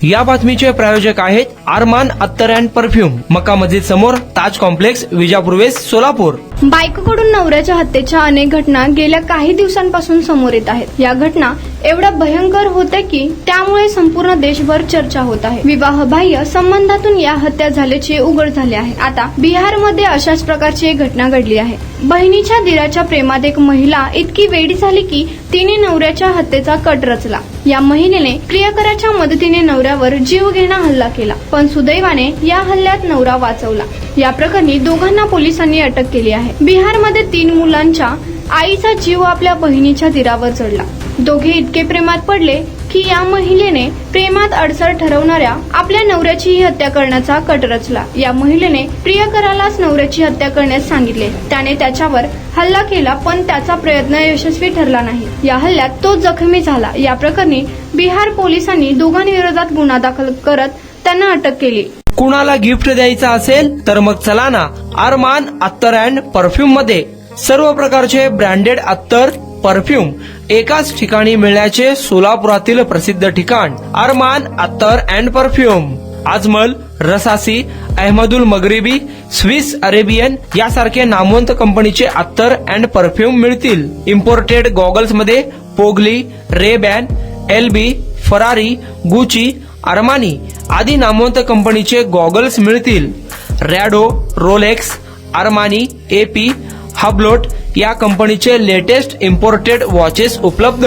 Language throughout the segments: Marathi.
या बातमीचे प्रायोजक आहेत अरमान अत्तर अँड परफ्यूम, मक्का मस्जिद समोर, ताज कॉम्प्लेक्स, विजापूर वेस्ट, सोलापूर. बायकोकडून नवऱ्याच्या हत्येच्या अनेक घटना गेल्या काही दिवसांपासून समोर येत आहेत. या घटना एवढ्या भयंकर होत्या की त्यामुळे संपूर्ण देशभर चर्चा होत आहे. विवाहबाह्य संबंधातून या हत्या झाल्याचे उघड झाले आहे. आता बिहारमध्ये अशाच प्रकारची एक घटना घडली आहे. बहिणीच्या दिराच्या प्रेमात एक महिला इतकी वेडी झाली की तिने नवऱ्याच्या हत्येचा कट रचला. या महिलेने प्रियकराच्या मदतीने नवऱ्यावर जीवघेणा हल्ला केला, पण सुदैवाने या हल्ल्यात नवरा वाचवला. या प्रकरणी दोघांना पोलिसांनी अटक केली आहे. बिहारमध्ये 3 मुलांच्या आईचा जीव आपल्या बहिणीच्या दिरावर चढला. दोघे इतके प्रेमात पडले की या महिलेने प्रेमात अडसर ठरवणाऱ्या आपल्या नवऱ्याची ही हत्या करण्याचा कट रचला. या महिलेने प्रियकरालाच नवऱ्याची हत्या करण्यास सांगितले. त्याने त्याच्यावर हल्ला केला, पण त्याचा प्रयत्न यशस्वी ठरला नाही. या हल्ल्यात तो जखमी झाला. या प्रकरणी बिहार पोलिसांनी दोघांविरोधात गुन्हा दाखल करत त्यांना अटक केली. कुणाला गिफ्ट द्यायचं असेल तर मग चला ना अरमान अत्तर अँड परफ्यूम मध्ये. सर्व प्रकारचे ब्रँडेड अत्तर परफ्यूम एकाच ठिकाणी मिळण्याचे सोलापुरातील प्रसिद्ध ठिकाण अरमान अत्तर and perfume. Ajmal, Rasasi, Ahmed Al Maghribi, Swiss Arabian यासारखे नामवंत कंपनीचे अत्तर अँड परफ्यूम मिळतील. इम्पोर्टेड गॉगल्स मध्ये पोगली, रेबॅन, एलबी, फरारी, गुची, अरमानी आदी नामवंत कंपनीचे गॉगल्स मिळतील. Rado, Rolex, Armani, AP, Hublot या कंपनीचे लेटेस्ट इम्पोर्टेड वॉचेस उपलब्ध.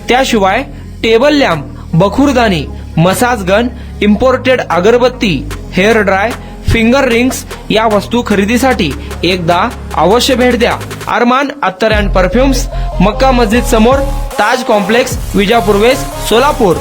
त्याशिवाय टेबल लॅम्प, बखुरदानी, मसाज गन, इम्पोर्टेड अगरबत्ती, हेअर ड्राय, फिंगर रिंग्स या वस्तू खरेदीसाठी एकदा अवश्य भेट द्या. अरमान अत्तर अँड परफ्यूम्स, मक्का मस्जिद समोर, ताज कॉम्प्लेक्स, विजापूर वेस्ट, सोलापूर.